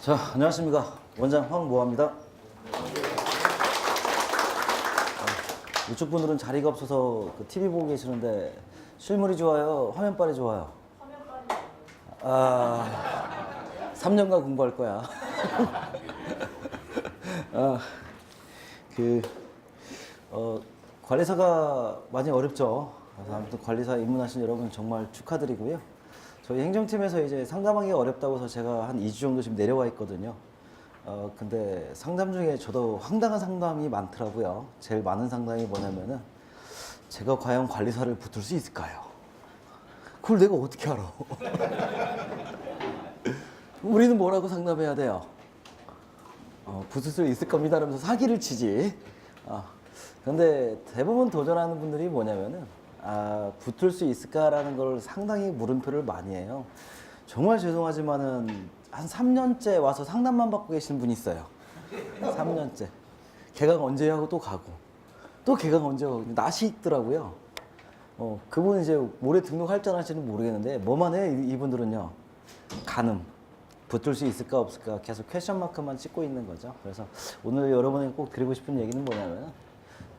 자, 안녕하십니까. 원장 황모아입니다. 이쪽 분들은 자리가 없어서 그 TV 보고 계시는데 실물이 좋아요? 화면빨이 좋아요? 아, 3년간 공부할 거야. 관리사가 많이 어렵죠. 그래서 아무튼 관리사 입문하신 여러분 정말 축하드리고요. 저희 행정팀에서 이제 상담하기 어렵다고 해서 제가 한 2주 정도 지금 내려와 있거든요. 근데 상담 중에 저도 황당한 상담이 많더라고요. 제일 많은 상담이 뭐냐면은 제가 과연 관리사를 붙을 수 있을까요? 그걸 내가 어떻게 알아? 우리는 뭐라고 상담해야 돼요? 붙을 수 있을 겁니다 하면서 사기를 치지. 근데 대부분 도전하는 분들이 뭐냐면은 붙을 수 있을까라는 걸 상당히 물음표를 많이 해요. 정말 죄송하지만은 한 3년째 와서 상담만 받고 계시는 분이 있어요. 3년째. 개강 언제 하고 또 가고 또 개강 언제 하고 낯이 있더라고요. 그분 이제 올해 등록할지 안 할지는 모르겠는데 뭐만 해 이분들은요. 가늠. 붙을 수 있을까 없을까 계속 퀘션 마크만 찍고 있는 거죠. 그래서 오늘 여러분에게 꼭 드리고 싶은 얘기는 뭐냐면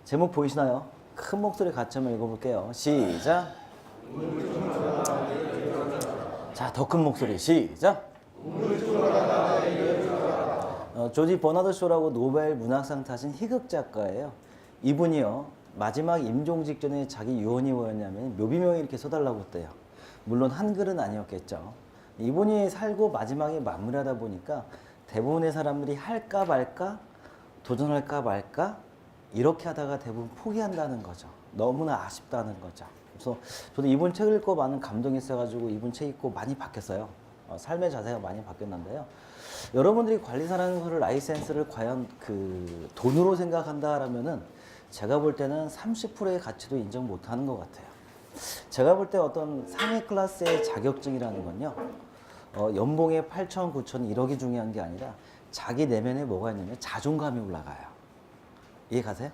제목 보이시나요? 큰 목소리 같이 한번 읽어볼게요. 시작. 자, 더 큰 목소리 시작. 조지 버나드 쇼라고 노벨 문학상 타신 희극 작가예요. 이분이요 마지막 임종 직전에 자기 유언이 뭐였냐면 묘비명에 이렇게 써달라고 했대요. 물론 한글은 아니었겠죠. 이분이 살고 마지막에 마무리하다 보니까 대부분의 사람들이 할까 말까 도전할까 말까 이렇게 하다가 대부분 포기한다는 거죠. 너무나 아쉽다는 거죠. 그래서 저도 이분 책을 읽고 많은 감동이 있어가지고 이분 책 읽고 많이 바뀌었어요. 삶의 자세가 많이 바뀌었는데요. 여러분들이 관리사라는 것을 라이센스를 과연 그 돈으로 생각한다라면은 제가 볼 때는 30%의 가치도 인정 못하는 것 같아요. 제가 볼 때 어떤 상위 클래스의 자격증이라는 건요. 연봉의 8천, 9천, 1억이 중요한 게 아니라 자기 내면에 뭐가 있냐면 자존감이 올라가요. 이해 가세요?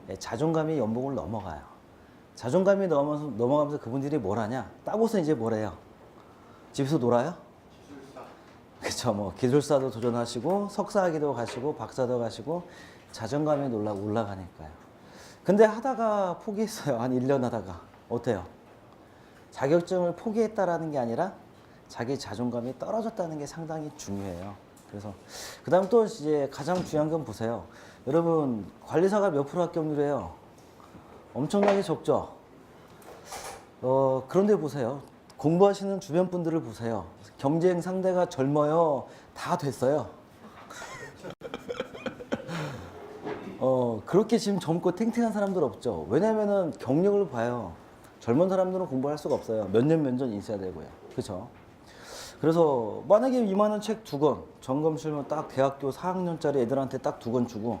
네, 자존감이 연봉을 넘어가요. 자존감이 넘어가면서 그분들이 뭘 하냐? 따고서 이제 뭘 해요? 집에서 놀아요? 그쵸, 뭐 기술사도 도전하시고 석사학위도 가시고 박사도 가시고 자존감이 올라가니까요. 근데 하다가 포기했어요. 한 1년 하다가 어때요? 자격증을 포기했다라는 게 아니라 자기 자존감이 떨어졌다는 게 상당히 중요해요. 그래서 그 다음 또 이제 가장 중요한 건 보세요. 여러분 관리사가 몇 프로 합격률이에요? 엄청나게 적죠. 그런데 보세요. 공부하시는 주변 분들을 보세요. 경쟁 상대가 젊어요. 다 됐어요. 그렇게 지금 젊고 탱탱한 사람들 없죠. 왜냐면은 경력을 봐요. 젊은 사람들은 공부할 수가 없어요. 몇 년 몇 년 있어야 되고요. 그렇죠? 그래서 만약에 이만한 책 2권, 점검실면 딱 대학교 4학년짜리 애들한테 딱 2권 주고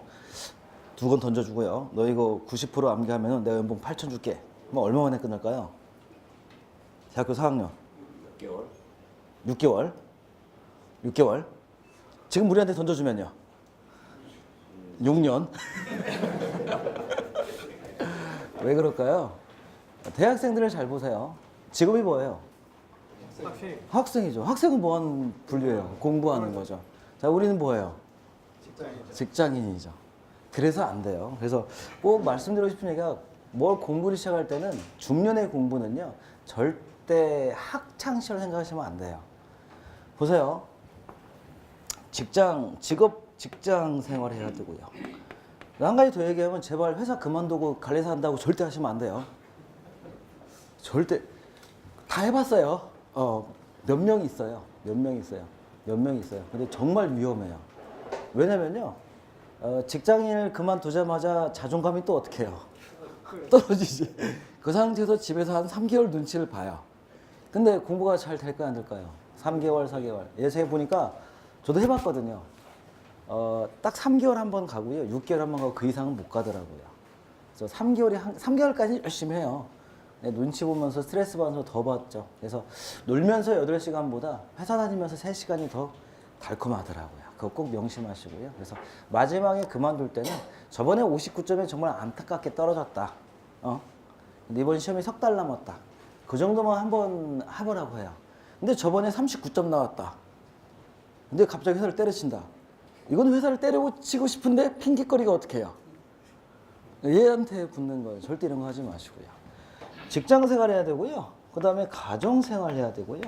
2권 던져주고요. 너 이거 90% 암기하면 내가 연봉 8천 줄게. 그럼 얼마 만에 끝날까요? 대학교 4학년. 6개월. 6개월? 6개월? 지금 우리한테 던져주면요? 6년? 왜 그럴까요? 대학생들을 잘 보세요. 직업이 뭐예요? 학생이죠. 학생은 뭐하는 분류예요? 공부하는 거죠. 자, 우리는 뭐예요? 직장인이죠. 그래서 안 돼요. 그래서 꼭 말씀드리고 싶은 얘기가 뭘 공부를 시작할 때는 중년의 공부는요. 절대 학창시절 생각하시면 안 돼요. 보세요. 직장 생활 해야 되고요. 한 가지 더 얘기하면 제발 회사 그만두고 관리사 한다고 절대 하시면 안 돼요. 절대. 다 해봤어요. 몇 명 있어요. 근데 정말 위험해요. 왜냐면요. 직장인을 그만두자마자 자존감이 또 어떻게 해요? 떨어지지. 그 상태에서 집에서 한 3개월 눈치를 봐요. 근데 공부가 잘 될까요, 안 될까요? 3개월, 4개월. 예전에 보니까 저도 해봤거든요. 딱 3개월 한 번 가고요. 6개월 한 번 가고 그 이상은 못 가더라고요. 그래서 3개월까지 열심히 해요. 눈치 보면서 스트레스 받아서 더 받죠. 그래서 놀면서 8시간보다 회사 다니면서 3시간이 더 달콤하더라고요. 그거 꼭 명심하시고요. 그래서 마지막에 그만둘 때는 저번에 59점에 정말 안타깝게 떨어졌다. 근데 이번 시험이 3달 남았다. 그 정도만 한번 해보라고 해요. 근데 저번에 39점 나왔다. 근데 갑자기 회사를 때려친다. 이건 회사를 때리고 치고 싶은데 핑계거리가 어떻게 해요? 얘한테 붙는 거예요. 절대 이런 거 하지 마시고요. 직장 생활 해야 되고요. 그 다음에 가정 생활 해야 되고요.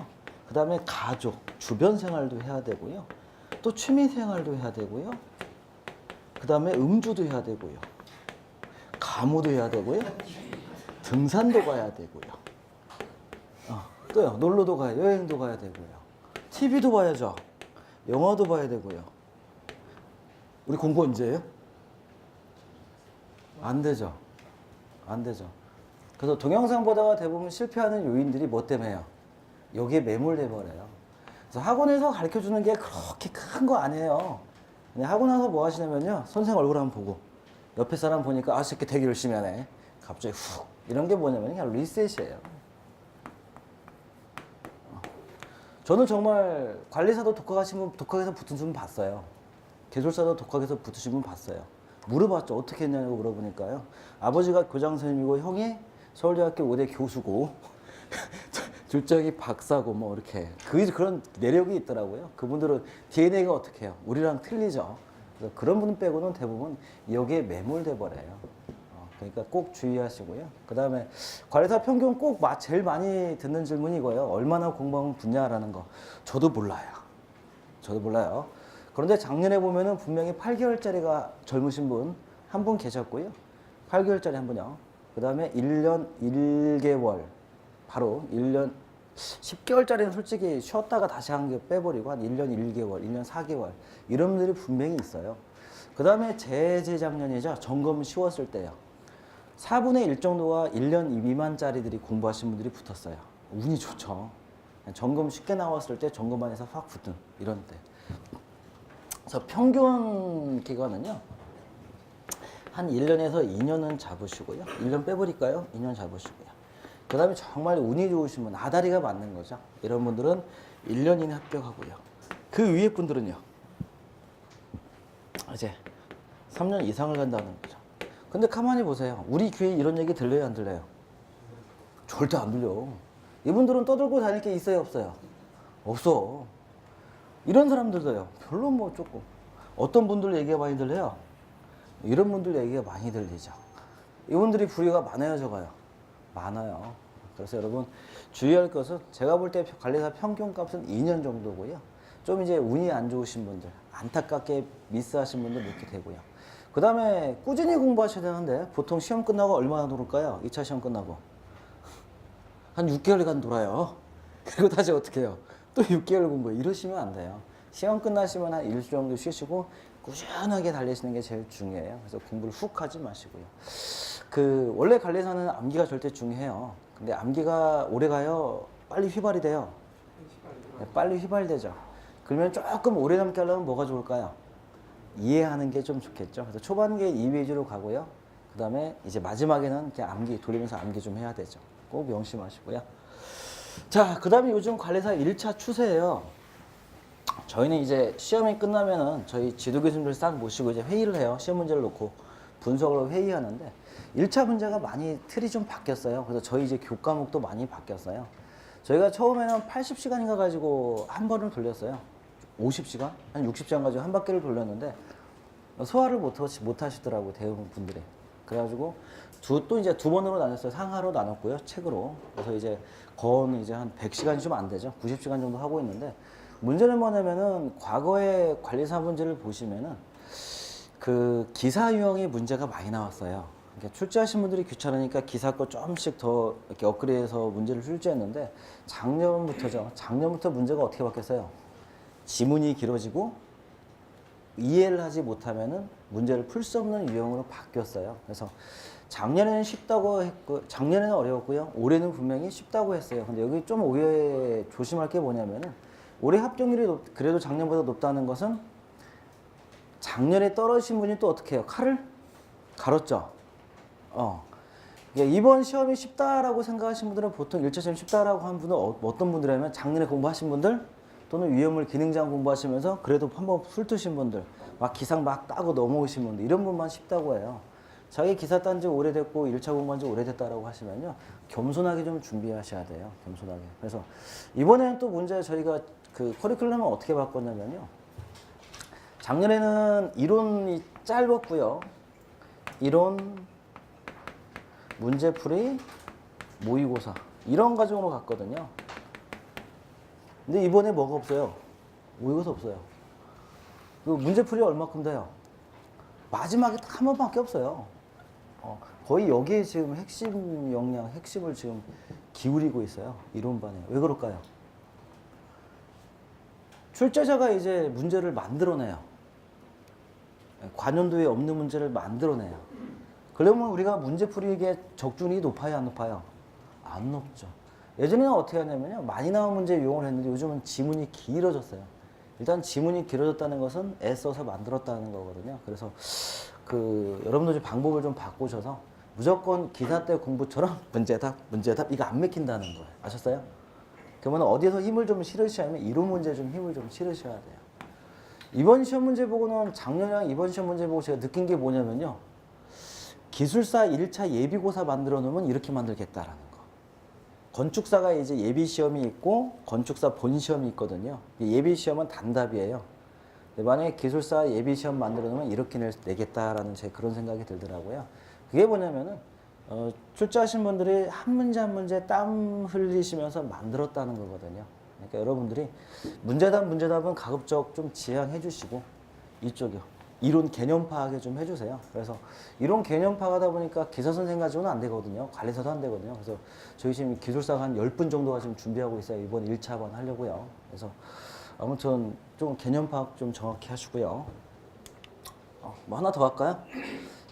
그 다음에 가족, 주변 생활도 해야 되고요. 또 취미 생활도 해야 되고요. 그 다음에 음주도 해야 되고요. 가무도 해야 되고요. 등산도 가야 되고요. 또요. 놀러도 가야, 여행도 가야 되고요. TV도 봐야죠. 영화도 봐야 되고요. 우리 공부 언제예요? 안 되죠. 안 되죠. 그래서 동영상 보다가 대부분 실패하는 요인들이 뭐 때문에요? 여기에 매몰돼 버려요. 그래서 학원에서 가르쳐 주는 게 그렇게 큰 거 아니에요. 그냥 하고 나서 뭐 하시냐면요. 선생 얼굴 한번 보고 옆에 사람 보니까 아, 새끼 되게 열심히 하네. 갑자기 훅. 이런 게 뭐냐면 그냥 리셋이에요. 저는 정말 관리사도 독학하시면 독학에서 붙은 분 봤어요. 개술사도 독학에서 붙으신 분 봤어요. 물어봤죠. 어떻게 했냐고 물어보니까요. 아버지가 교장 선생님이고 형이 서울대학교 5대 교수고 둘째이 박사고 뭐 이렇게 그런 내력이 있더라고요. 그분들은 DNA가 어떻게 해요? 우리랑 틀리죠. 그래서 그런 분 빼고는 대부분 여기에 매몰돼 버려요. 그러니까 꼭 주의하시고요. 그 다음에 관리사 평균 꼭 제일 많이 듣는 질문이 이거예요. 얼마나 공부하면 붙냐라는 거. 저도 몰라요. 저도 몰라요. 그런데 작년에 보면은 분명히 8개월짜리가 젊으신 분 한 분 계셨고요. 8개월짜리 한 분요. 그 다음에 1년 1개월, 바로 1년 10개월짜리는 솔직히 쉬었다가 다시 한 개 빼버리고 한 1년 1개월, 1년 4개월 이런 분들이 분명히 있어요. 그 다음에 재작년이죠. 점검 쉬웠을 때요. 4분의 1 정도가 1년 미만짜리들이 공부하신 분들이 붙었어요. 운이 좋죠. 점검 쉽게 나왔을 때 점검반에서 확 붙은 이런 때. 그래서 평균 기간은요. 한 1년에서 2년은 잡으시고요. 1년 빼버릴까요? 2년 잡으시고요. 그 다음에 정말 운이 좋으신 분, 아다리가 맞는 거죠. 이런 분들은 1년 이내 합격하고요. 그 위에 분들은요. 이제 3년 이상을 간다는 거죠. 근데 가만히 보세요. 우리 귀에 이런 얘기 들려요, 안 들려요? 절대 안 들려. 이분들은 떠들고 다닐 게 있어요, 없어요? 없어. 이런 사람들도요. 별로 뭐 조금. 어떤 분들 얘기가 많이 들려요? 이런 분들 얘기가 많이 들리죠. 이분들이 부류가 많아요, 적어요? 많아요. 그래서 여러분 주의할 것은 제가 볼 때 관리사 평균 값은 2년 정도고요. 좀 이제 운이 안 좋으신 분들, 안타깝게 미스하신 분들 이렇게 되고요. 그 다음에 꾸준히 공부하셔야 되는데 보통 시험 끝나고 얼마나 놀을까요? 2차 시험 끝나고 한 6개월간 놀아요. 그리고 다시 어떻게 해요? 또 6개월 공부해. 이러시면 안 돼요. 시험 끝나시면 한 일주 정도 쉬시고 꾸준하게 달리시는 게 제일 중요해요. 그래서 공부를 훅 하지 마시고요. 원래 관리사는 암기가 절대 중요해요. 근데 암기가 오래 가요? 빨리 휘발이 돼요? 네, 빨리 휘발되죠. 그러면 조금 오래 남게 하려면 뭐가 좋을까요? 이해하는 게 좀 좋겠죠. 그래서 초반기에 2 위주로 가고요. 그 다음에 이제 마지막에는 그냥 암기, 돌리면서 암기 좀 해야 되죠. 꼭 명심하시고요. 자, 그 다음에 요즘 관리사 1차 추세예요. 저희는 이제 시험이 끝나면은 저희 지도 교수님들 싹 모시고 이제 회의를 해요. 시험 문제를 놓고 분석을 회의하는데 1차 문제가 많이 틀이 좀 바뀌었어요. 그래서 저희 이제 교과목도 많이 바뀌었어요. 저희가 처음에는 80시간인가 가지고 한 번을 돌렸어요. 50시간? 한 60시간 가지고 한 바퀴를 돌렸는데 소화를 못 하시더라고요. 대부분 분들이. 그래가지고 또 이제 2번으로 나눴어요. 상하로 나눴고요. 책으로. 그래서 이제 거는 이제 한 100시간이 좀 안 되죠. 90시간 정도 하고 있는데 문제는 뭐냐면은 과거의 관리사 문제를 보시면은 기사 유형의 문제가 많이 나왔어요. 그러니까 출제하신 분들이 귀찮으니까 기사 거 조금씩 더 이렇게 업그레이드해서 문제를 출제했는데 작년부터 문제가 어떻게 바뀌었어요? 지문이 길어지고 이해를 하지 못하면은 문제를 풀 수 없는 유형으로 바뀌었어요. 그래서 작년에는 쉽다고 했고, 작년에는 어려웠고요. 올해는 분명히 쉽다고 했어요. 근데 여기 좀 오해 조심할 게 뭐냐면은 올해 합격률이 그래도 작년보다 높다는 것은 작년에 떨어지신 분이 또 어떻게 해요? 칼을 갈았죠. 이번 시험이 쉽다라고 생각하신 분들은 보통 1차 시험 쉽다라고 한 분은 어떤 분들이냐면 작년에 공부하신 분들 또는 위험물 기능장 공부하시면서 그래도 한번 훑으신 분들 막 기상 막 따고 넘어오신 분들 이런 분만 쉽다고 해요. 자기 기사 딴 지 오래됐고 1차 공부한 지 오래됐다라고 하시면요. 겸손하게 좀 준비하셔야 돼요. 겸손하게. 그래서 이번에는 또 문제 저희가 커리큘럼을 어떻게 바꿨냐면요. 작년에는 이론이 짧았고요. 이론, 문제풀이, 모의고사 이런 과정으로 갔거든요. 근데 이번에 뭐가 없어요? 모의고사 없어요. 그 문제풀이 얼마큼 돼요? 마지막에 딱 한 번밖에 없어요. 거의 여기에 지금 핵심 역량, 핵심을 지금 기울이고 있어요. 이론반에. 왜 그럴까요? 출제자가 이제 문제를 만들어내요. 관연도에 없는 문제를 만들어내요. 그러면 우리가 문제풀이에 적중률이 높아요, 안 높아요? 안 높죠. 예전에는 어떻게 하냐면요. 많이 나온 문제 이용을 했는데 요즘은 지문이 길어졌어요. 일단 지문이 길어졌다는 것은 애써서 만들었다는 거거든요. 그래서 여러분들 좀 방법을 좀 바꾸셔서 무조건 기사 때 공부처럼 문제답 이거 안 맥힌다는 거예요. 아셨어요? 그러면 어디서 힘을 좀 실으시냐면 이론 문제에 좀 힘을 좀 실으셔야 돼요. 이번 시험 문제 보고는 작년이랑 이번 시험 문제 보고 제가 느낀 게 뭐냐면요. 기술사 1차 예비고사 만들어 놓으면 이렇게 만들겠다라는 거. 건축사가 이제 예비시험이 있고 건축사 본시험이 있거든요. 예비시험은 단답이에요. 만약에 기술사 예비시험 만들어 놓으면 이렇게 내겠다라는 제 그런 생각이 들더라고요. 그게 뭐냐면은 출제하신 분들이 한 문제 한 문제 땀 흘리시면서 만들었다는 거거든요. 그러니까 여러분들이 문제답은 가급적 좀 지양해 주시고 이쪽이요. 이론 개념 파악에 좀 해주세요. 그래서 이론 개념 파악하다 보니까 기사 선생 가지고는 안 되거든요. 관리사도 안 되거든요. 그래서 저희 지금 기술사가 한 10분 정도가 지금 준비하고 있어요. 이번 1차반 하려고요. 그래서 아무튼 좀 개념 파악 좀 정확히 하시고요. 뭐 하나 더 할까요?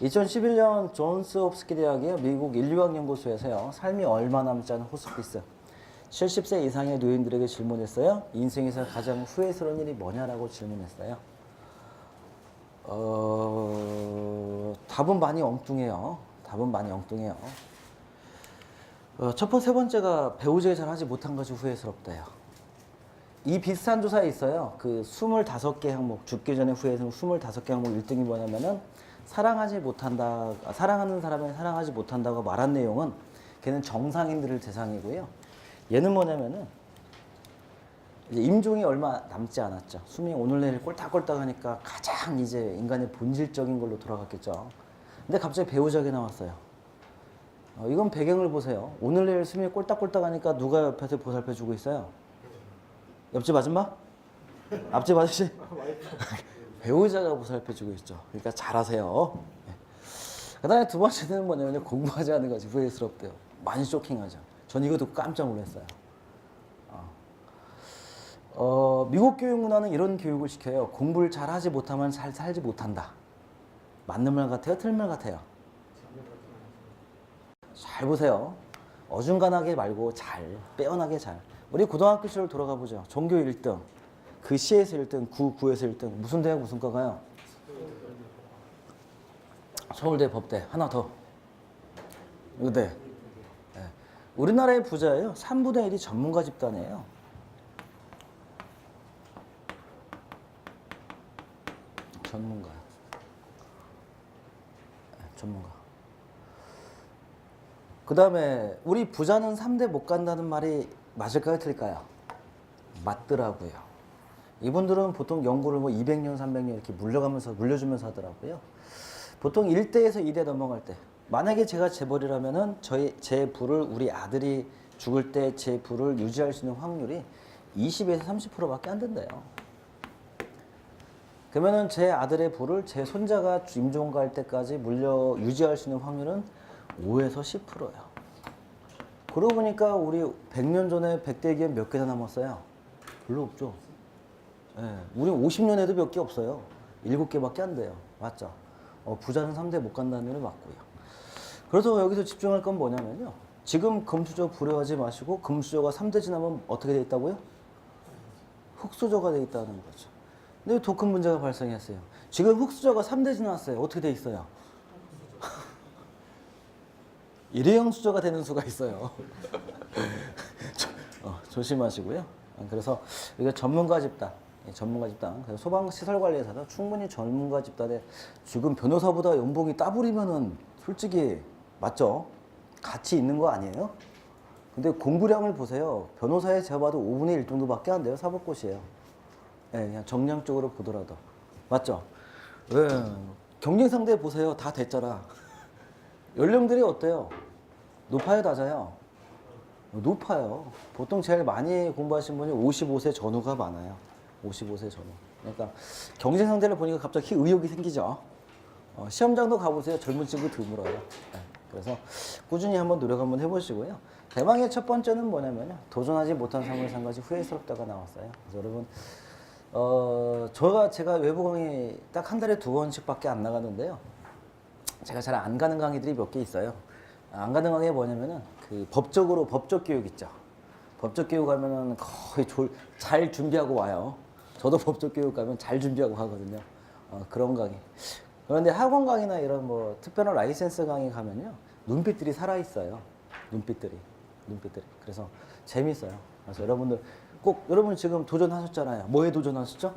2011년 존스 홉스키 대학이요. 미국 인류학연구소에서요. 삶이 얼마 남지 않은 호스피스 70세 이상의 노인들에게 질문했어요. 인생에서 가장 후회스러운 일이 뭐냐라고 질문했어요. 답은 많이 엉뚱해요. 세 번째가 배우자에 잘하지 못한 것이 후회스럽대요. 이 비슷한 조사에 있어요. 그 25개 항목, 죽기 전에 후회스러운 25개 항목 1등이 뭐냐면은 사랑하는 사람을 사랑하지 못한다고 말한 내용은 걔는 정상인들을 대상이고요. 얘는 뭐냐면은 이제 임종이 얼마 남지 않았죠. 수명이 오늘 내일 꼴딱꼴딱 하니까 가장 이제 인간의 본질적인 걸로 돌아갔겠죠. 근데 갑자기 배우자가 나왔어요. 이건 배경을 보세요. 오늘 내일 수명이 꼴딱꼴딱 하니까 누가 옆에서 보살펴주고 있어요? 옆집 아줌마? 앞집 아저씨? 배우자가 보살펴주고 있죠. 그러니까 잘하세요. 그 다음에 두 번째는 뭐냐면 공부하지 않는 것이 후회스럽대요. 많이 쇼킹하죠. 전 이거 듣고 깜짝 놀랐어요. 미국 교육 문화는 이런 교육을 시켜요. 공부를 잘하지 못하면 살지 못한다. 맞는 말 같아요? 틀린 말 같아요? 잘 보세요. 어중간하게 말고 빼어나게 잘. 우리 고등학교 시절 돌아가 보죠. 전교 1등, 그 시에서 1등, 구에서 1등. 무슨 대학 무슨 과가요? 서울대, 법대. 하나 더. 의대. 네. 우리나라의 부자예요. 3분의 1이 전문가 집단이에요. 전문가. 그 다음에 우리 부자는 3대 못 간다는 말이 맞을까요? 틀릴까요? 맞더라고요. 이분들은 보통 연구를 200년, 300년 이렇게 물려주면서 하더라고요. 보통 1대에서 2대 넘어갈 때, 만약에 제가 재벌이라면은 제 부를 우리 아들이 죽을 때 제 부를 유지할 수 있는 확률이 20에서 30%밖에 안 된대요. 그러면은 제 아들의 부를 제 손자가 임종 갈 때까지 유지할 수 있는 확률은 5에서 10%예요. 그러고 보니까 우리 100년 전에 100대 기업 몇 개나 남았어요? 별로 없죠. 네, 우리 50년에도 몇 개 없어요. 7개밖에 안 돼요. 맞죠? 부자는 3대 못 간다는 게 맞고요. 그래서 여기서 집중할 건 뭐냐면요. 지금 금수저 불효하지 마시고 금수저가 3대 지나면 어떻게 돼 있다고요? 흑수저가 돼 있다는 거죠. 근데 더 큰 문제가 발생했어요. 지금 흑수저가 3대 지났어요. 어떻게 돼 있어요? 일회용 수저가 되는 수가 있어요. 조심하시고요. 그래서 이게 전문가 집단. 그래서 소방시설관리사도 충분히 전문가 집단에 지금 변호사보다 연봉이 따블이면은 솔직히 맞죠? 가치 있는 거 아니에요? 근데 공부량을 보세요. 변호사에 제가 봐도 5분의 1 정도밖에 안 돼요. 사법고시예요. 네, 그냥 정량적으로 보더라도. 맞죠? 왜? 경쟁 상대 보세요. 다 됐잖아. 연령들이 어때요? 높아요, 낮아요? 높아요. 보통 제일 많이 공부하신 분이 55세 전후가 많아요. 55세 전후. 그러니까 경쟁 상대를 보니까 갑자기 의욕이 생기죠. 시험장도 가보세요. 젊은 친구 드물어요. 네. 그래서 꾸준히 한번 노력 한번 해보시고요. 대망의 첫 번째는 뭐냐면요. 도전하지 못한 삶을 산 것이 후회스럽다가 나왔어요. 그래서 여러분, 제가 외부 강의 딱 한 달에 2번씩밖에 안 나가는데요. 제가 잘 안 가는 강의들이 몇 개 있어요. 안 가는 강의가 뭐냐면은 그 법적 교육 있죠. 법적 교육 가면은 거의 잘 준비하고 와요. 저도 법적 교육 가면 잘 준비하고 가거든요. 그런 강의. 그런데 학원 강의나 이런 뭐 특별한 라이센스 강의 가면요. 눈빛들이 살아있어요. 눈빛들이. 그래서 재밌어요. 그래서 여러분들 꼭, 여러분 지금 도전하셨잖아요. 뭐에 도전하셨죠?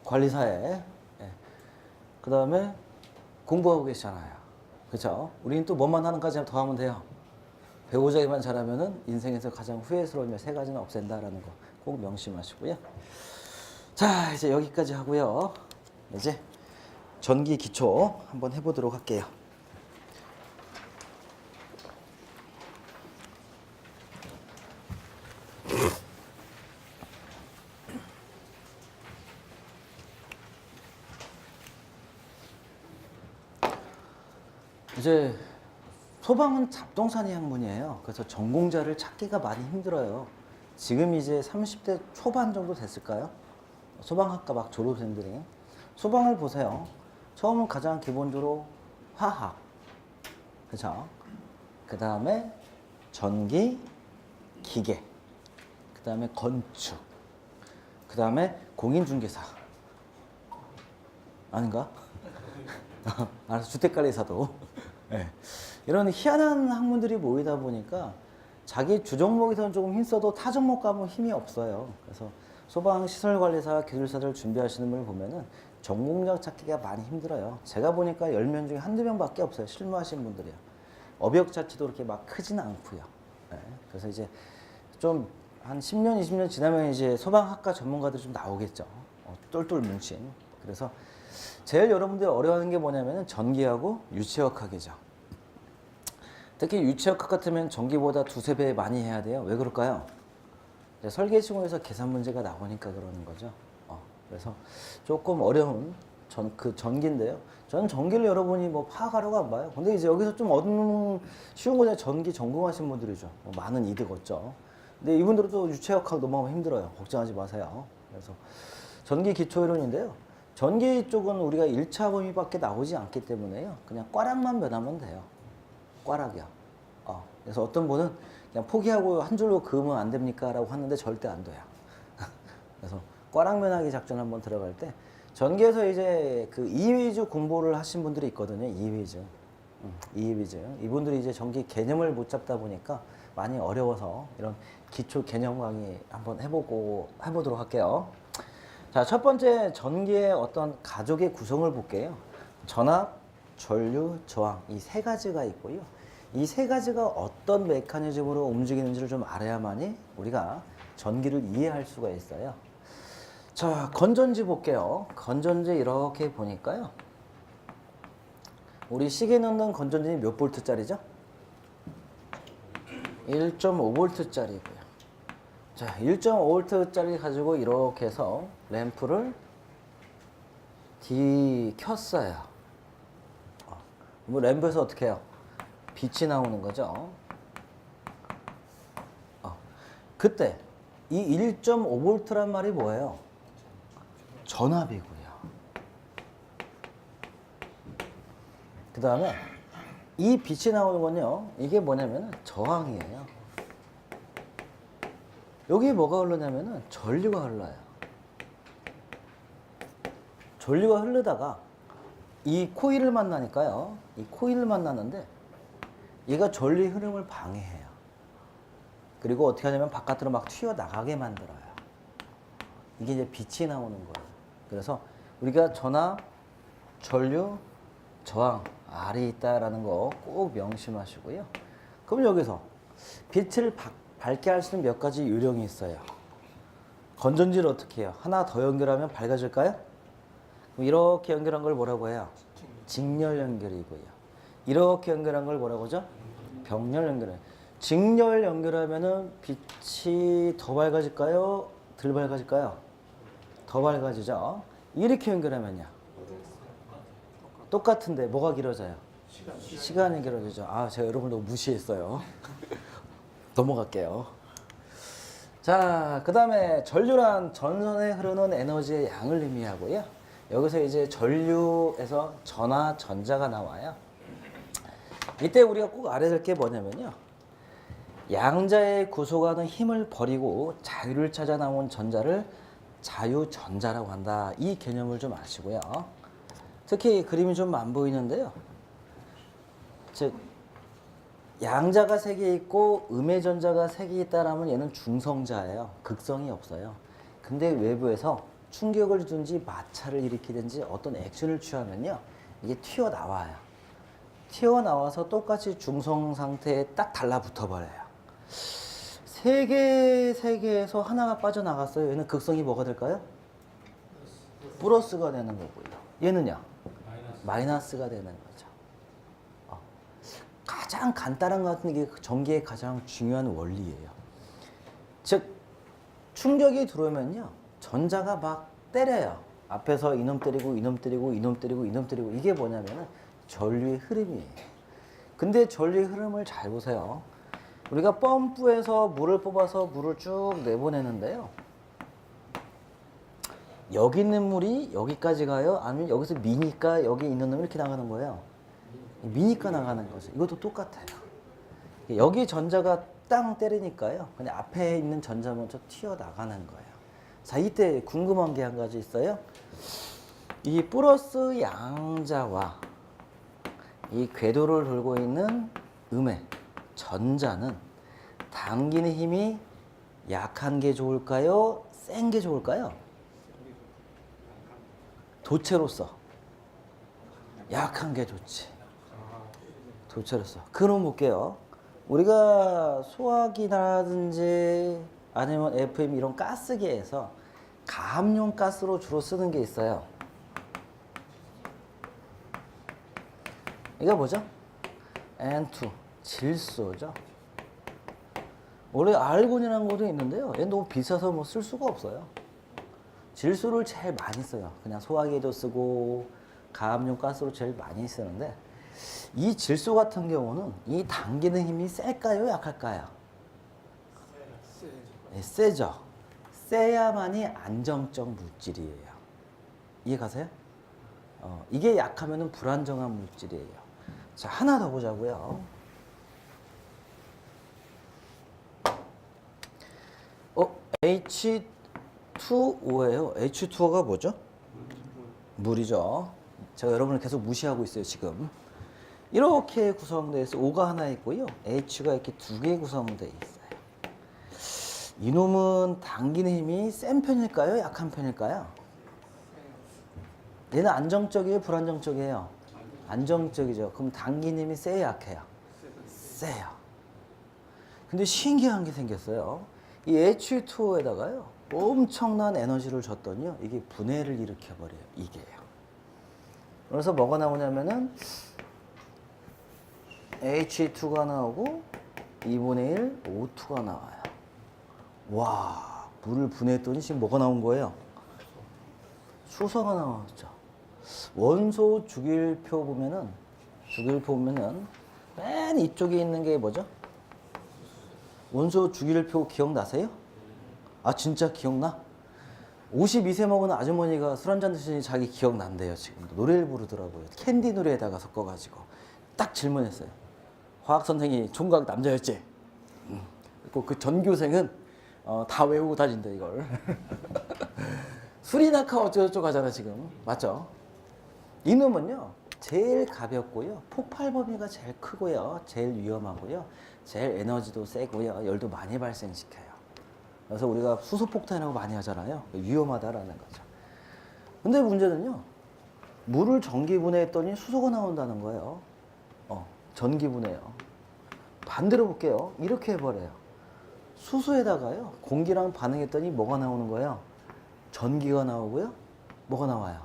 관리사에. 예. 그 다음에 공부하고 계시잖아요. 그렇죠? 우리는 또 뭐만 하는까지 더 하면 돼요. 배우자기만 잘하면은 인생에서 가장 후회스러운 일 3가지는 없앤다라는 거 꼭 명심하시고요. 자, 이제 여기까지 하고요. 이제 전기 기초 한번 해보도록 할게요. 이제 소방은 잡동사니 학문이에요. 그래서 전공자를 찾기가 많이 힘들어요. 지금 이제 30대 초반 정도 됐을까요? 소방학과 막 졸업생들이. 소방을 보세요. 처음은 가장 기본적으로 화학. 그죠? 그 다음에 전기, 기계. 그 다음에 건축. 그 다음에 공인중개사. 아닌가? 알아서 주택관리사도. 네. 이런 희한한 학문들이 모이다 보니까 자기 주종목에서는 조금 힘써도 타 종목 가면 힘이 없어요. 그래서 소방시설관리사, 기술사들 준비하시는 분을 보면은 전공자 찾기가 많이 힘들어요. 제가 보니까 10명 중에 한두 명밖에 없어요. 실무하시는 분들이요. 업역 자체도 그렇게 막 크지는 않고요. 네. 그래서 이제 좀 한 10년, 20년 지나면 이제 소방학과 전문가들이 좀 나오겠죠. 똘똘 뭉친. 그래서 제일 여러분들이 어려워하는 게 뭐냐면은 전기하고 유체역학이죠. 특히 유체역학 같으면 전기보다 2~3배 많이 해야 돼요. 왜 그럴까요? 설계 시공에서 계산 문제가 나오니까 그러는 거죠. 그래서 조금 어려운 전기인데요. 저는 전기를 여러분이 뭐 파악하려고 안 봐요. 근데 이제 여기서 좀 쉬운 거냐, 전기 전공하신 분들이죠. 많은 이득 얻죠. 근데 이분들도 유체역학 넘어가면 힘들어요. 걱정하지 마세요. 그래서 전기 기초이론인데요. 전기 쪽은 우리가 1차 범위밖에 나오지 않기 때문에요. 그냥 꽈락만 변하면 돼요. 꽈락이요. 그래서 어떤 분은 그냥 포기하고 한 줄로 그으면 안 됩니까? 라고 하는데 절대 안 돼요. 그래서 꽈락 면하기 작전 한번 들어갈 때 전기에서 이제 그 2위주 공부를 하신 분들이 있거든요. 2위주. 이분들이 이제 전기 개념을 못 잡다 보니까 많이 어려워서 이런 기초 개념 강의 한번 해보도록 할게요. 자, 첫 번째 전기의 어떤 가족의 구성을 볼게요. 전압, 전류, 저항 이 3가지가 있고요. 이 3가지가 어떤 메커니즘으로 움직이는지를 좀 알아야만이 우리가 전기를 이해할 수가 있어요. 자, 건전지 볼게요. 건전지 이렇게 보니까요. 우리 시계 넣는 건전지는 몇 볼트짜리죠? 1.5V짜리고요. 자, 1.5V짜리 가지고 이렇게 해서 램프를 켰어요. 뭐 램프에서 어떻게 해요? 빛이 나오는 거죠. 그때 이 1.5V란 말이 뭐예요? 전압이고요. 그 다음에 이 빛이 나오는 건요. 이게 뭐냐면 저항이에요. 여기 뭐가 흐르냐면은 전류가 흘러요. 전류가 흐르다가 이 코일을 만나니까요. 이 코일을 만나는데 얘가 전류의 흐름을 방해해요. 그리고 어떻게 하냐면 바깥으로 막 튀어나가게 만들어요. 이게 이제 빛이 나오는 거예요. 그래서 우리가 전압, 전류, 저항, R이 있다라는 거 꼭 명심하시고요. 그럼 여기서 빛을 밝게 할 수 있는 몇 가지 요령이 있어요. 건전지를 어떻게 해요? 하나 더 연결하면 밝아질까요? 이렇게 연결한 걸 뭐라고 해요? 직렬 연결이고요. 이렇게 연결한 걸 뭐라고 하죠? 병렬 연결. 직렬 연결하면은 빛이 더 밝아질까요? 덜 밝아질까요? 더 밝아지죠. 이렇게 연결하면요. 똑같은데 뭐가 길어져요? 시간이 길어지죠. 아, 제가 여러분 너무 무시했어요. 넘어갈게요. 자, 그 다음에 전류란 전선에 흐르는 에너지의 양을 의미하고요. 여기서 이제 전류에서 전하, 전자가 나와요. 이때 우리가 꼭 알아야 될 게 뭐냐면요. 양자의 구속하는 힘을 버리고 자유를 찾아 나온 전자를 자유전자라고 한다. 이 개념을 좀 아시고요. 특히 그림이 좀 안 보이는데요. 즉 양자가 3개 있고 음의 전자가 3개 있다라면 얘는 중성자예요. 극성이 없어요. 근데 외부에서 충격을 주든지 마찰을 일으키든지 어떤 액션을 취하면요. 이게 튀어나와요. 튀어나와서 똑같이 중성 상태에 딱 달라붙어 버려요. 3개에서 하나가 빠져나갔어요. 얘는 극성이 뭐가 될까요? 플러스가 되는 거고요. 얘는요? 마이너스가 되는 거죠. 가장 간단한 것 같은 게 전기의 가장 중요한 원리예요. 즉 충격이 들어오면요. 전자가 막 때려요. 앞에서 이놈 때리고 이놈 때리고 이놈 때리고 이놈 때리고 이게 뭐냐면 전류의 흐름이에요. 근데 전류의 흐름을 잘 보세요. 우리가 펌프에서 물을 뽑아서 물을 쭉 내보내는데요. 여기 있는 물이 여기까지 가요? 아니면 여기서 미니까 여기 있는 놈이 이렇게 나가는 거예요? 미니까 나가는 거죠. 이것도 똑같아요. 여기 전자가 땅 때리니까요. 그냥 앞에 있는 전자 먼저 튀어나가는 거예요. 자, 이때 궁금한 게 한 가지 있어요. 이 플러스 양자와 이 궤도를 돌고 있는 음의 전자는 당기는 힘이 약한 게 좋을까요? 센 게 좋을까요? 도체로서 약한 게 좋지. 도체로서. 그럼 볼게요. 우리가 소화기라든지 아니면 FM 이런 가스계에서 가압용 가스로 주로 쓰는 게 있어요. 이거 뭐죠? N2 질소죠. 원래 알곤이라는 것도 있는데요. 얘 너무 비싸서 뭐 쓸 수가 없어요. 질소를 제일 많이 써요. 그냥 소화기에도 쓰고 가압용 가스로 제일 많이 쓰는데 이 질소 같은 경우는 이 당기는 힘이 셀까요? 약할까요? 네, 세죠. 세야만이 안정적 물질이에요. 이해가세요? 이게 약하면 불안정한 물질이에요. 자, 하나 더 보자고요. H2O예요. H2O가 뭐죠? 물이죠. 제가 여러분을 계속 무시하고 있어요, 지금. 이렇게 구성되어 있어요. O가 하나 있고요. H가 이렇게 2개 구성되어 있어요. 이놈은 당기는 힘이 센 편일까요? 약한 편일까요? 얘는 안정적이에요? 불안정적이에요? 안정적이죠. 그럼 당기는 힘이 세요? 약해요? 세요. 근데 신기한 게 생겼어요. 이 H2O에다가요. 엄청난 에너지를 줬더니요. 이게 분해를 일으켜버려요. 이게요. 그래서 뭐가 나오냐면은 H2가 나오고 2분의 1 O2가 나와요. 와, 물을 분해했더니 지금 뭐가 나온 거예요? 수소가 나왔죠. 원소 주기율표 보면은 맨 이쪽에 있는 게 뭐죠? 원소 주기율표 기억나세요? 아, 진짜 기억나? 52세 먹은 아주머니가 술 한잔 드시니 자기 기억난대요. 지금 노래를 부르더라고요. 캔디 노래에다가 섞어가지고 딱 질문했어요. 화학 선생이 총각 남자였지? 그리고 그 전교생은 다 외우고 다닌다 이걸. 수리나카 어쩌고저쩌고 하잖아 지금. 맞죠? 이놈은요 제일 가볍고요, 폭발 범위가 제일 크고요, 제일 위험하고요, 제일 에너지도 세고요, 열도 많이 발생시켜요. 그래서 우리가 수소폭탄이라고 많이 하잖아요. 위험하다라는 거죠. 근데 문제는요, 물을 전기분해했더니 수소가 나온다는 거예요. 전기분해요. 반대로 볼게요. 이렇게 해버려요. 수소에다가요 공기랑 반응했더니 뭐가 나오는 거예요? 전기가 나오고요. 뭐가 나와요?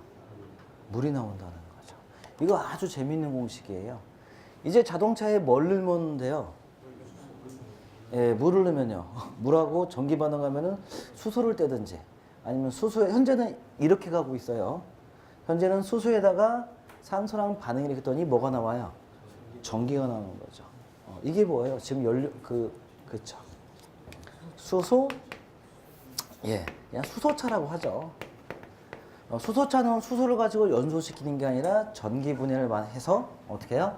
물이 나온다는 거죠. 이거 아주 재밌는 공식이에요. 이제 자동차에 뭘 넣으면 돼요? 예, 물을 넣으면요. 물하고 전기 반응하면은 수소를 떼든지 아니면 수소에 현재는 이렇게 가고 있어요. 현재는 수소에다가 산소랑 반응을 일으켰더니 뭐가 나와요? 전기가 나오는 거죠. 이게 뭐예요? 지금 그쵸. 수소, 예, 그냥 수소차라고 하죠. 수소차는 수소를 가지고 연소시키는 게 아니라 전기 분해를 해서 어떻게 해요?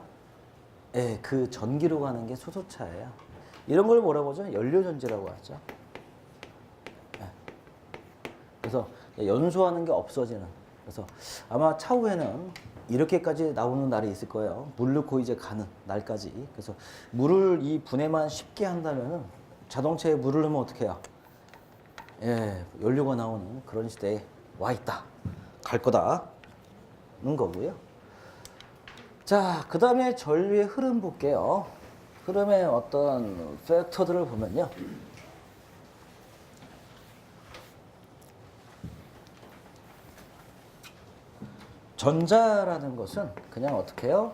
예, 그 전기로 가는 게 수소차예요. 이런 걸 뭐라고 하죠? 연료전지라고 하죠. 예. 그래서 연소하는 게 없어지는. 그래서 아마 차후에는 이렇게까지 나오는 날이 있을 거예요. 물 넣고 이제 가는 날까지. 그래서 물을 이 분해만 쉽게 한다면은 자동차에 물을 넣으면 어떻게 해요? 예, 연료가 나오는 그런 시대에 와 있다. 갈 거다는 거고요. 자, 그 다음에 전류의 흐름 볼게요. 흐름의 어떤 팩터들을 보면요. 전자라는 것은 그냥 어떻게 해요?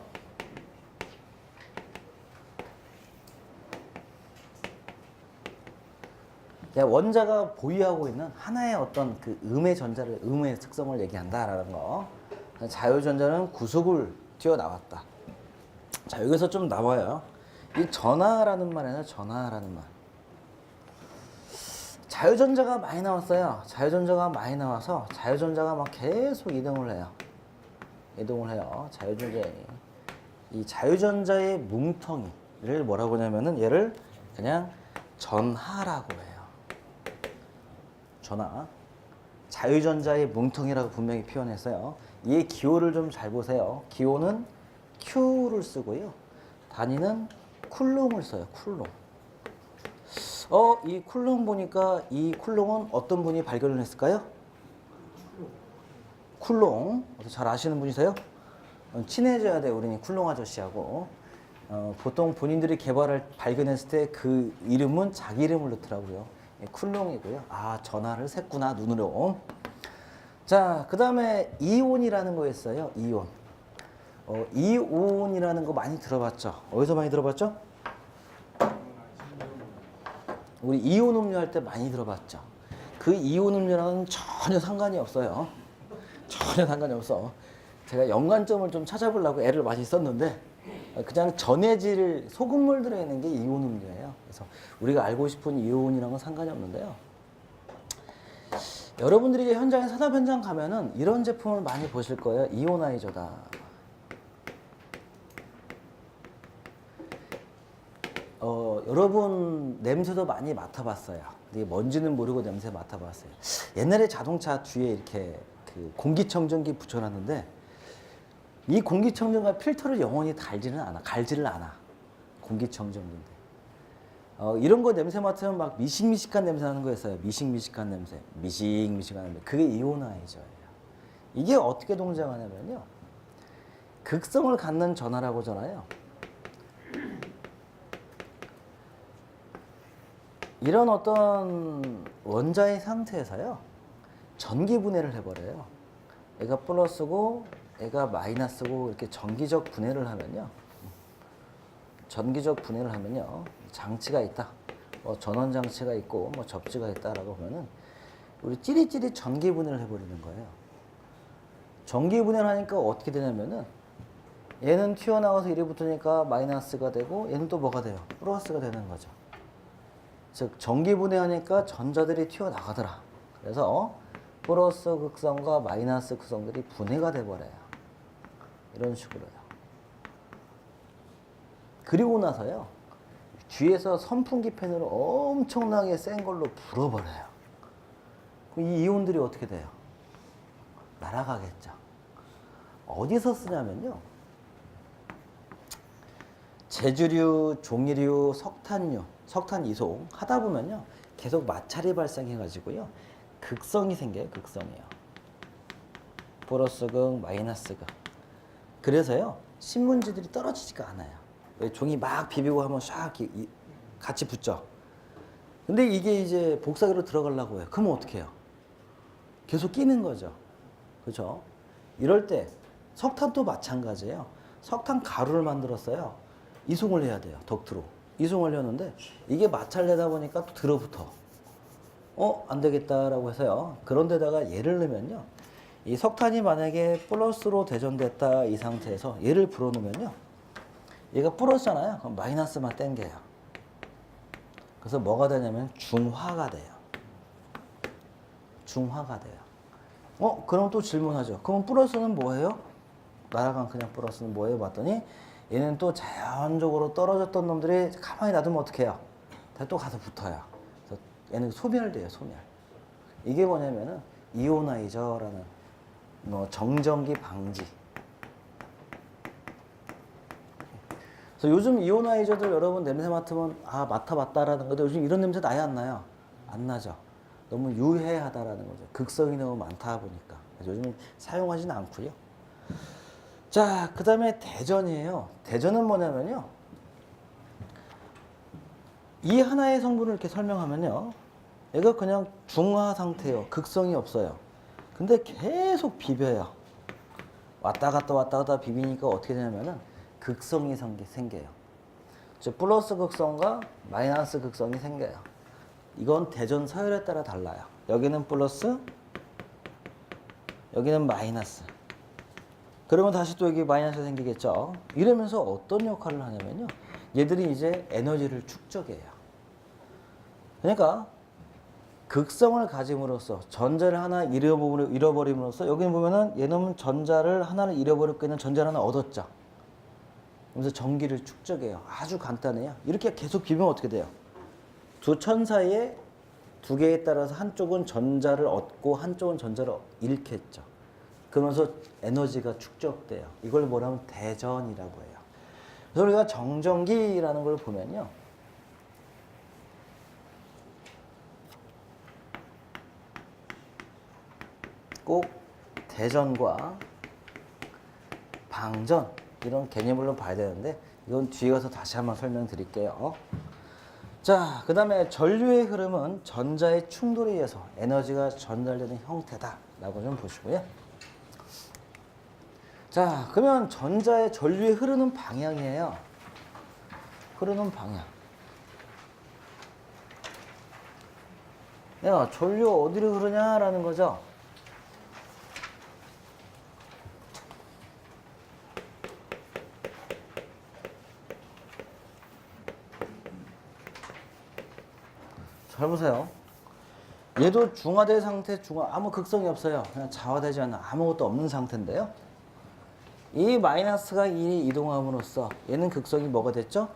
원자가 보유하고 있는 하나의 어떤 그 음의 전자를, 음의 특성을 얘기한다라는 거. 자유전자는 구속을 튀어나왔다. 자, 여기서 좀 나와요. 이 전하라는 말이에요. 전하라는 말. 자유전자가 많이 나왔어요. 자유전자가 많이 나와서 자유전자가 막 계속 이동을 해요. 이 자유전자의 뭉텅이를 뭐라고 하냐면은 얘를 그냥 전하라고 해요. 전하. 자유전자의 뭉텅이라고 분명히 표현했어요. 이 기호를 좀 잘 보세요. 기호는 Q를 쓰고요. 단위는 쿨롱을 써요. 쿨롱. 이 쿨롱 보니까 이 쿨롱은 어떤 분이 발견을 했을까요? 쿨롱. 잘 아시는 분이세요? 친해져야 돼요. 우리는 쿨롱 아저씨하고. 보통 본인들이 발견했을 때 그 이름은 자기 이름을 넣더라고요. 쿨롱이고요. 아, 전하를 샜구나, 눈으로. 자, 그 다음에 이온이라는 거였어요. 이온. 이온이라는 거 많이 들어봤죠? 어디서 많이 들어봤죠? 우리 이온 음료 할 때 많이 들어봤죠? 그 이온 음료랑은 전혀 상관이 없어요. 전혀 상관이 없어. 제가 연관점을 좀 찾아보려고 애를 많이 썼는데 그냥 전해질 소금물 들어있는 게 이온 음료예요. 그래서 우리가 알고 싶은 이온이랑은 상관이 없는데요. 여러분들이 이제 현장에 산업 현장 가면은 이런 제품을 많이 보실 거예요. 이오나이저다. 여러분 냄새도 많이 맡아봤어요. 근데 뭔지는 모르고 냄새 맡아봤어요. 옛날에 자동차 뒤에 이렇게 그 공기청정기 붙여놨는데 이 공기청정기가 필터를 영원히 갈지를 않아. 공기청정기인데. 이런 거 냄새 맡으면 막 미식미식한 냄새 나는 거였어요. 미식미식한 냄새. 그게 이오나이저예요. 이게 어떻게 동작하냐면요. 극성을 갖는 전하라고 하잖아요. 이런 어떤 원자의 상태에서요. 전기 분해를 해버려요. 얘가 플러스고 얘가 마이너스고 이렇게 전기적 분해를 하면요. 장치가 있다. 전원 장치가 있고 접지가 있다라고 보면은 우리 찌릿찌릿 전기 분해를 해버리는 거예요. 전기 분해를 하니까 어떻게 되냐면은 얘는 튀어나와서 이리 붙으니까 마이너스가 되고 얘는 또 뭐가 돼요? 플러스가 되는 거죠. 즉 전기 분해하니까 전자들이 튀어나가더라. 그래서 플러스 극성과 마이너스 극성들이 분해가 돼버려요. 이런 식으로요. 그리고 나서요. 뒤에서 선풍기 팬으로 엄청나게 센 걸로 불어버려요. 이 이온들이 어떻게 돼요? 날아가겠죠. 어디서 쓰냐면요. 제주류, 종이류, 석탄류, 석탄 이송 하다 보면요. 계속 마찰이 발생해가지고요. 극성이 생겨요. 극성이요. 플러스극, 마이너스극. 그래서요. 신문지들이 떨어지지가 않아요. 종이 막 비비고 하면 샥 같이 붙죠. 근데 이게 이제 복사기로 들어가려고 해요. 그러면 어떻게 해요? 계속 끼는 거죠. 그렇죠? 이럴 때 석탄도 마찬가지예요. 석탄 가루를 만들었어요. 이송을 해야 돼요. 덕트로. 이송을 하는데 이게 마찰되다 보니까 또 들어붙어. 안 되겠다라고 해서요. 그런데다가 예를 넣으면요. 이 석탄이 만약에 플러스로 대전됐다 이 상태에서 얘를 불어넣으면요. 얘가 플러스잖아요. 그럼 마이너스만 땡겨요. 그래서 뭐가 되냐면 중화가 돼요. 중화가 돼요. 그럼 또 질문하죠. 그럼 플러스는 뭐예요? 날아간 그냥 플러스는 뭐예요? 봤더니 얘는 또 자연적으로 떨어졌던 놈들이 가만히 놔두면 어떻게 해요? 또 가서 붙어요. 그래서 얘는 소멸돼요. 소멸. 이게 뭐냐면은 이오나이저라는 정전기 방지. 그래서 요즘 이오나이저들 여러분 냄새 맡으면 맡아봤다라는 건데 요즘 이런 냄새 나야 안 나요? 안 나죠. 너무 유해하다라는 거죠. 극성이 너무 많다 보니까. 그래서 요즘 사용하지는 않고요. 자, 그 다음에 대전이에요. 대전은 뭐냐면요. 이 하나의 성분을 이렇게 설명하면요. 얘가 그냥 중화 상태예요. 극성이 없어요. 근데 계속 비벼요. 왔다 갔다 비비니까 어떻게 되냐면은 극성이 생겨요. 즉 플러스 극성과 마이너스 극성이 생겨요. 이건 대전 서열에 따라 달라요. 여기는 플러스, 여기는 마이너스. 그러면 다시 또 여기 마이너스 생기겠죠. 이러면서 어떤 역할을 하냐면요. 얘들이 이제 에너지를 축적해요. 그러니까 극성을 가짐으로써 전자를 하나 잃어버림으로써 여기 보면은 얘는 전자를 하나를 잃어버렸고 얘는 전자를 하나 얻었죠. 그래서 전기를 축적해요. 아주 간단해요. 이렇게 계속 비비면 어떻게 돼요? 두 천 사이에 두 개에 따라서 한쪽은 전자를 얻고 한쪽은 전자를 잃겠죠. 그러면서 에너지가 축적돼요. 이걸 뭐라면 대전이라고 해요. 그래서 우리가 정전기라는 걸 보면요. 꼭 대전과 방전 이런 개념으로 봐야 되는데 이건 뒤에 가서 다시 한번 설명드릴게요. 자, 그 다음에 전류의 흐름은 전자의 충돌에 의해서 에너지가 전달되는 형태다라고 좀 보시고요. 자, 그러면 전류의 흐르는 방향이에요. 흐르는 방향. 야, 전류 어디로 흐르냐라는 거죠. 잘 보세요. 얘도 중화된 상태, 아무 극성이 없어요. 그냥 자화되지 않는 아무것도 없는 상태인데요. 이 마이너스가 1이 이동함으로써 얘는 극성이 뭐가 됐죠?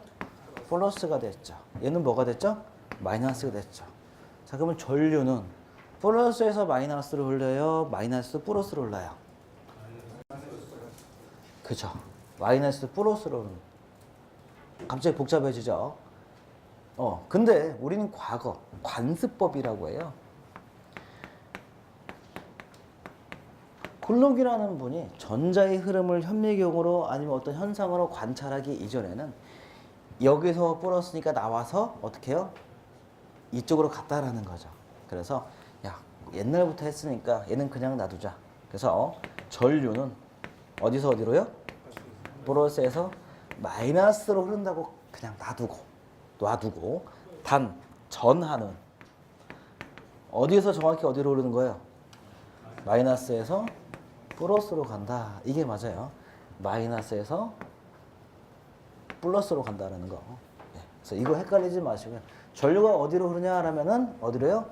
플러스가 됐죠. 얘는 뭐가 됐죠? 마이너스가 됐죠. 자, 그러면 전류는 플러스에서 마이너스로 흘러요? 마이너스 플러스로 흘러요? 그죠. 마이너스 플러스로 흐르는. 갑자기 복잡해지죠. 근데 우리는 과거 관습법이라고 해요. 굴록이라는 분이 전자의 흐름을 현미경으로 아니면 어떤 현상으로 관찰하기 이전에는 여기서 플러스니까 나와서 어떻게 해요? 이쪽으로 갔다라는 거죠. 그래서 야, 옛날부터 했으니까 얘는 그냥 놔두자. 그래서 전류는 어디서 어디로요? 플러스에서 마이너스로 흐른다고 그냥 놔두고 단 전하는 어디에서 정확히 어디로 흐르는 거예요? 마이너스에서 플러스로 간다. 이게 맞아요. 마이너스에서 플러스로 간다는 거. 네. 그래서 이거 헷갈리지 마시고요. 전류가 어디로 흐르냐라면은 어디로요?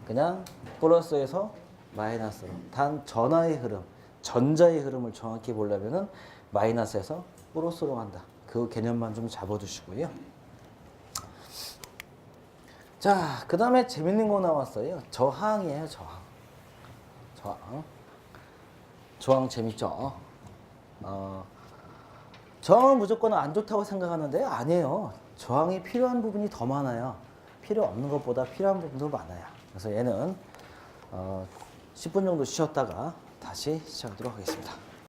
그냥 플러스에서 마이너스로. 단 전하의 흐름, 전자의 흐름을 정확히 보려면은 마이너스에서 플러스로 간다. 그 개념만 좀 잡아두시고요. 자, 그 다음에 재밌는 거 나왔어요. 저항이에요, 저항. 저항 재밌죠? 저항은 무조건 안 좋다고 생각하는데 아니에요. 저항이 필요한 부분이 더 많아요. 필요 없는 것보다 필요한 부분도 많아요. 그래서 얘는 10분 정도 쉬었다가 다시 시작하도록 하겠습니다.